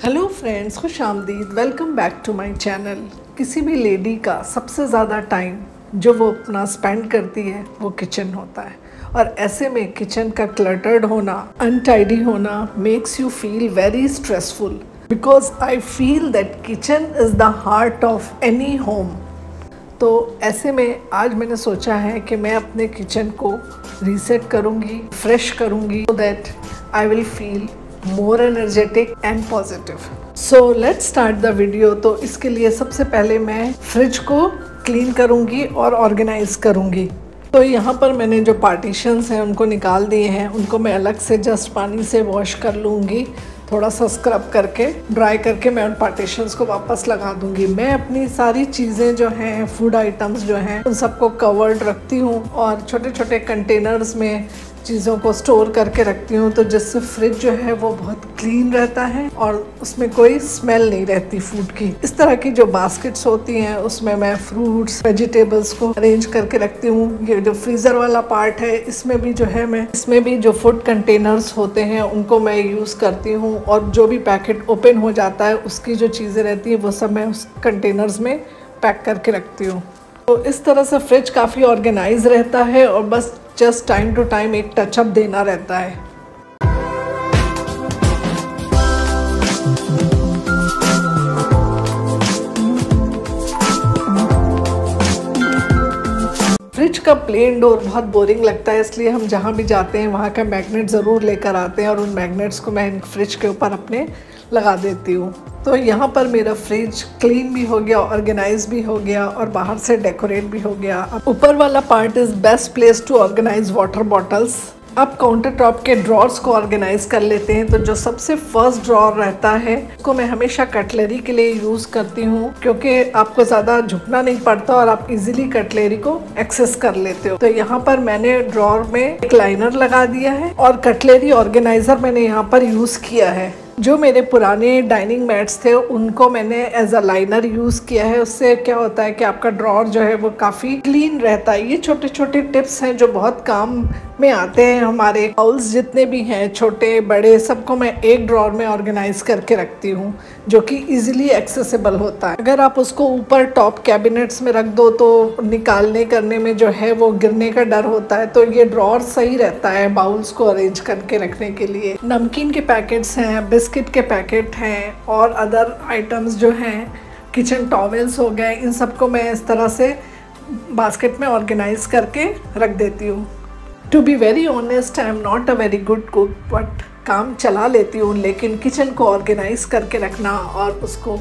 Hello friends, खुश आमदीद। Welcome back to my channel. किसी भी लेडी का सबसे ज़्यादा टाइम जो वो अपना स्पेंड करती है वो किचन होता है, और ऐसे में किचन का क्लटर्ड होना, अनटाइडी होना makes you feel very stressful because I feel that kitchen is the heart of any home. तो ऐसे में आज मैंने सोचा है कि मैं अपने किचन को रीसेट करूँगी, फ्रेश करूँगी, so that I will feel more energetic and positive. So let's start the video। तो इसके लिए सबसे पहले मैं फ्रिज को क्लीन करूँगी और ऑर्गेनाइज करूँगी। तो यहाँ पर मैंने जो पार्टीशंस हैं उनको निकाल दिए हैं, उनको मैं अलग से जस्ट पानी से वॉश कर लूँगी, थोड़ा सा स्क्रब करके ड्राई करके मैं उन पार्टीशंस को वापस लगा दूँगी। मैं अपनी सारी चीज़ें जो हैं, फूड आइटम्स जो हैं, उन सबको कवर्ड रखती हूँ और छोटे छोटे कंटेनर्स में चीज़ों को स्टोर करके रखती हूँ, तो जिससे फ्रिज जो है वो बहुत क्लीन रहता है और उसमें कोई स्मेल नहीं रहती फूड की। इस तरह की जो बास्केट्स होती हैं उसमें मैं फ्रूट्स, वेजिटेबल्स को अरेंज करके रखती हूँ। ये जो फ्रीज़र वाला पार्ट है इसमें भी जो है मैं इसमें भी जो फूड कंटेनर्स होते हैं उनको मैं यूज़ करती हूँ, और जो भी पैकेट ओपन हो जाता है उसकी जो चीज़ें रहती हैं वो सब मैं उस कंटेनर्स में पैक करके रखती हूँ। तो इस तरह से फ्रिज काफ़ी ऑर्गेनाइज रहता है और बस जस्ट टाइम टू टाइम एक टचअप देना रहता है। फ्रिज का प्लेन डोर बहुत बोरिंग लगता है, इसलिए हम जहाँ भी जाते हैं वहाँ का मैग्नेट ज़रूर लेकर आते हैं और उन मैग्नेट्स को मैं फ्रिज के ऊपर अपने लगा देती हूँ। तो यहाँ पर मेरा फ्रिज क्लीन भी हो गया, ऑर्गेनाइज भी हो गया और बाहर से डेकोरेट भी हो गया। अब ऊपर वाला part is best place to organize water bottles. अब काउंटर टॉप के ड्रॉर्स को ऑर्गेनाइज कर लेते हैं। तो जो सबसे फर्स्ट ड्रॉर रहता है उसको मैं हमेशा कटलरी के लिए यूज़ करती हूँ, क्योंकि आपको ज़्यादा झुकना नहीं पड़ता और आप इजीली कटलरी को एक्सेस कर लेते हो। तो यहाँ पर मैंने ड्रॉर में एक लाइनर लगा दिया है और कटलरी ऑर्गेनाइजर मैंने यहाँ पर यूज़ किया है। जो मेरे पुराने डाइनिंग मैट्स थे उनको मैंने एज अ लाइनर यूज़ किया है। उससे क्या होता है कि आपका ड्रॉर जो है वो काफ़ी क्लीन रहता है। ये छोटे छोटे टिप्स हैं जो बहुत काम में आते हैं। हमारे बाउल्स जितने भी हैं, छोटे बड़े, सबको मैं एक ड्रॉर में ऑर्गेनाइज करके रखती हूँ, जो कि इजीली एक्सेसिबल होता है। अगर आप उसको ऊपर टॉप कैबिनेट्स में रख दो तो निकालने करने में जो है वो गिरने का डर होता है, तो ये ड्रॉर सही रहता है बाउल्स को अरेंज करके रखने के लिए। नमकीन के पैकेट्स हैं, बिस्किट के पैकेट हैं और अदर आइटम्स जो हैं, किचन टॉवेल्स हो गए, इन सबको मैं इस तरह से बास्केट में ऑर्गेनाइज करके रख देती हूँ। To be very honest, I am not a very good cook, but काम चला लेती हूँ, लेकिन किचन को ऑर्गेनाइज करके रखना और उसको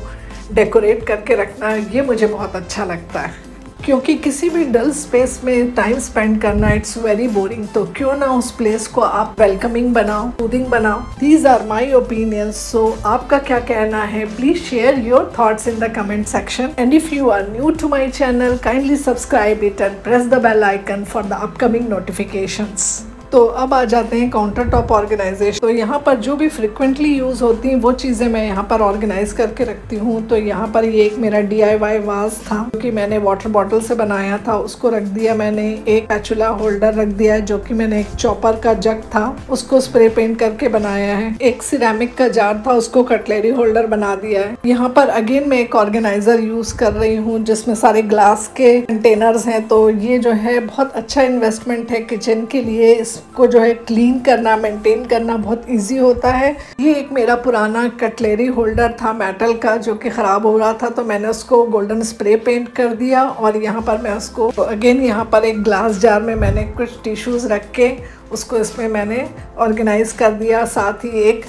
डेकोरेट करके रखना ये मुझे बहुत अच्छा लगता है, क्योंकि किसी भी डल स्पेस में टाइम स्पेंड करना इट्स वेरी बोरिंग। तो क्यों ना उस प्लेस को आप वेलकमिंग बनाओ, सूदिंग बनाओ। These are my opinions. So आपका क्या कहना है? Please share your thoughts in the comment section, and if you are new to my channel kindly subscribe it and press the bell icon for the upcoming notifications. तो अब आ जाते हैं counter top organisation. तो यहाँ पर जो भी frequently use होती हैं वो चीज़ें मैं यहाँ पर ऑर्गेनाइज करके रखती हूँ। तो यहाँ पर ये एक मेरा DIY वाज था जो कि मैंने वाटर बॉटल से बनाया था, उसको रख दिया मैंने। एक स्पैचुला होल्डर रख दिया जो कि मैंने एक चॉपर का जग था उसको स्प्रे पेंट करके बनाया है। एक सिरेमिक का जार था, उसको कटलरी होल्डर बना दिया है। यहाँ पर अगेन मैं एक ऑर्गेनाइजर यूज़ कर रही हूँ जिसमें सारे ग्लास के कंटेनर्स हैं। तो ये जो है बहुत अच्छा इन्वेस्टमेंट है किचन के लिए। को जो है क्लीन करना, मेंटेन करना बहुत इजी होता है। ये एक मेरा पुराना कटलरी होल्डर था मेटल का जो कि ख़राब हो रहा था, तो मैंने उसको गोल्डन स्प्रे पेंट कर दिया और यहाँ पर मैं उसको अगेन यहाँ पर एक ग्लास जार में मैंने कुछ टिश्यूज़ रख के उसको इसमें मैंने ऑर्गेनाइज कर दिया। साथ ही एक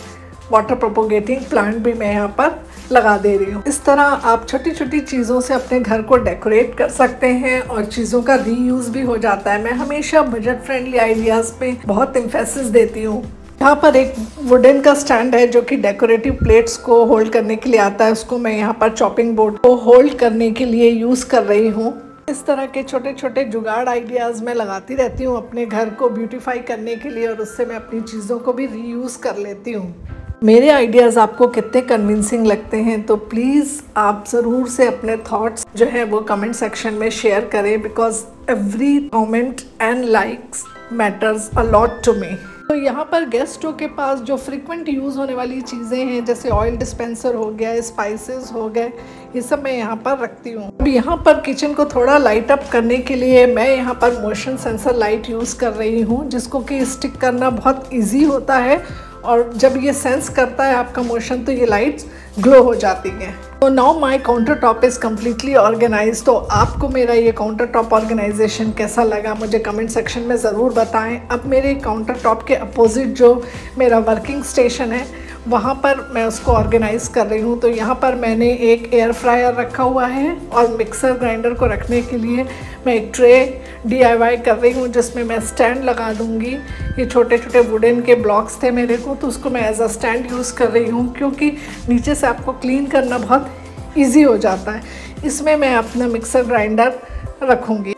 वाटर प्रोपोगेटिंग प्लांट भी मैं यहाँ पर लगा दे रही हूँ। इस तरह आप छोटी छोटी चीज़ों से अपने घर को डेकोरेट कर सकते हैं और चीज़ों का रीयूज़ भी हो जाता है। मैं हमेशा बजट फ्रेंडली आइडियाज़ पे बहुत एम्फेसिस देती हूँ। यहाँ पर एक वुडन का स्टैंड है जो कि डेकोरेटिव प्लेट्स को होल्ड करने के लिए आता है, उसको मैं यहाँ पर चॉपिंग बोर्ड को होल्ड करने के लिए यूज़ कर रही हूँ। इस तरह के छोटे छोटे जुगाड़ आइडियाज़ मैं लगाती रहती हूँ अपने घर को ब्यूटीफाई करने के लिए, और उससे मैं अपनी चीज़ों को भी रीयूज़ कर लेती हूँ। मेरे आइडियाज़ आपको कितने कन्विंसिंग लगते हैं तो प्लीज़ आप ज़रूर से अपने थॉट्स जो है वो कमेंट सेक्शन में शेयर करें, because every comment and likes matters a lot to me. तो यहाँ पर गेस्टों के पास जो फ्रिक्वेंट यूज़ होने वाली चीज़ें हैं, जैसे ऑयल डिस्पेंसर हो गया, स्पाइसेस हो गए, ये सब मैं यहाँ पर रखती हूँ। अब यहाँ पर किचन को थोड़ा लाइट अप करने के लिए मैं यहाँ पर मोशन सेंसर लाइट यूज़ कर रही हूँ, जिसको कि स्टिक करना बहुत ईजी होता है, और जब ये सेंस करता है आपका मोशन तो ये लाइट्स ग्लो हो जाती हैं। तो now my counter top is completely organize. तो आपको मेरा ये काउंटर टॉप ऑर्गेनाइजेशन कैसा लगा मुझे कमेंट सेक्शन में ज़रूर बताएं। अब मेरे काउंटर टॉप के अपोजिट जो मेरा वर्किंग स्टेशन है वहाँ पर मैं उसको ऑर्गेनाइज़ कर रही हूँ। तो यहाँ पर मैंने एक एयर फ्रायर रखा हुआ है और मिक्सर ग्राइंडर को रखने के लिए मैं एक ट्रे DIY कर रही हूँ, जिसमें मैं स्टैंड लगा दूँगी। ये छोटे छोटे वुडन के ब्लॉक्स थे मेरे को, तो उसको मैं एज अ स्टैंड यूज़ कर रही हूँ, क्योंकि नीचे से आपको क्लीन करना बहुत ईजी हो जाता है। इसमें मैं अपना मिक्सर ग्राइंडर रखूँगी।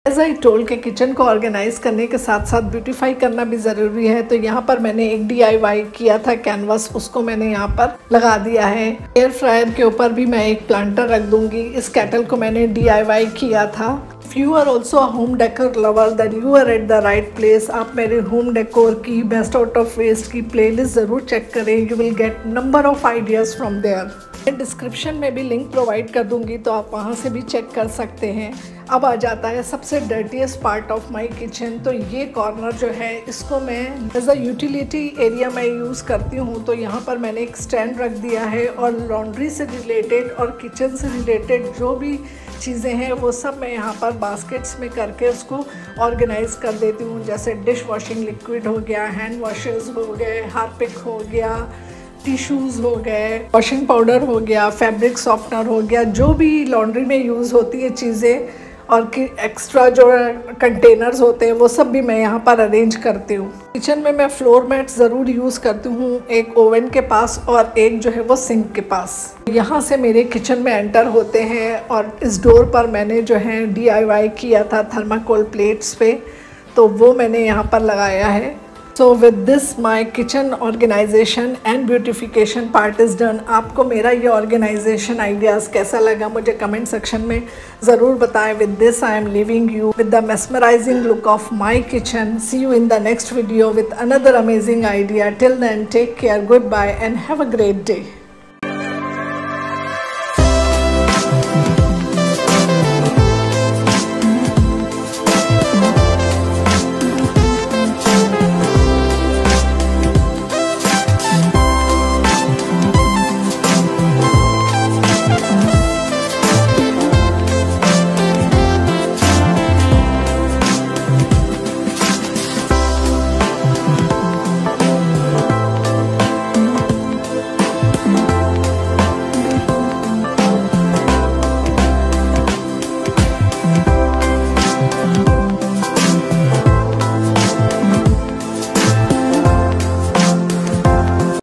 एज आई टोल्ड के किचन को ऑर्गेनाइज करने के साथ साथ ब्यूटीफाई करना भी ज़रूरी है। तो यहाँ पर मैंने एक DIY किया था कैनवास, उसको मैंने यहाँ पर लगा दिया है। एयर फ्रायर के ऊपर भी मैं एक प्लांटर रख दूँगी। इस केटल को मैंने DIY किया था। If you are also a home decor lover, then you are at the right place। आप मेरे होम डेकोर की बेस्ट आउट ऑफ वेस्ट की प्लेलिस्ट ज़रूर चेक करें। You will get number of ideas from there. मैं description में भी link provide कर दूंगी, तो आप वहाँ से भी चेक कर सकते हैं। अब आ जाता है सबसे dirtiest part of my kitchen. तो ये कॉर्नर जो है इसको मैं एज अ यूटिलिटी एरिया में यूज़ करती हूँ। तो यहाँ पर मैंने एक स्टैंड रख दिया है और लॉन्ड्री से रिलेटेड और किचन से रिलेटेड जो भी चीज़ें हैं वो सब मैं यहाँ पर बास्केट्स में करके उसको ऑर्गेनाइज कर देती हूँ। जैसे डिश वॉशिंग लिक्विड हो गया, हैंड वॉशेस हो गए, हार्पिक हो गया, टिश्यूज़ हो गए, वॉशिंग पाउडर हो गया, फैब्रिक सॉफ्टनर हो गया, जो भी लॉन्ड्री में यूज़ होती है चीज़ें और कि एक्स्ट्रा जो कंटेनर्स होते हैं वो सब भी मैं यहाँ पर अरेंज करती हूँ। किचन में मैं फ्लोर मैट ज़रूर यूज़ करती हूँ, एक ओवन के पास और एक जो है वो सिंक के पास। यहाँ से मेरे किचन में एंटर होते हैं और इस डोर पर मैंने जो है DIY किया था थर्माकोल प्लेट्स पे, तो वो मैंने यहाँ पर लगाया है। So with this my kitchen organization and beautification part is done। आपको मेरा ये organization ideas कैसा लगा मुझे comment section में ज़रूर बताएं। With this I am leaving you with the mesmerizing look of my kitchen। See you in the next video with another amazing idea। Till then take care, goodbye and have a great day।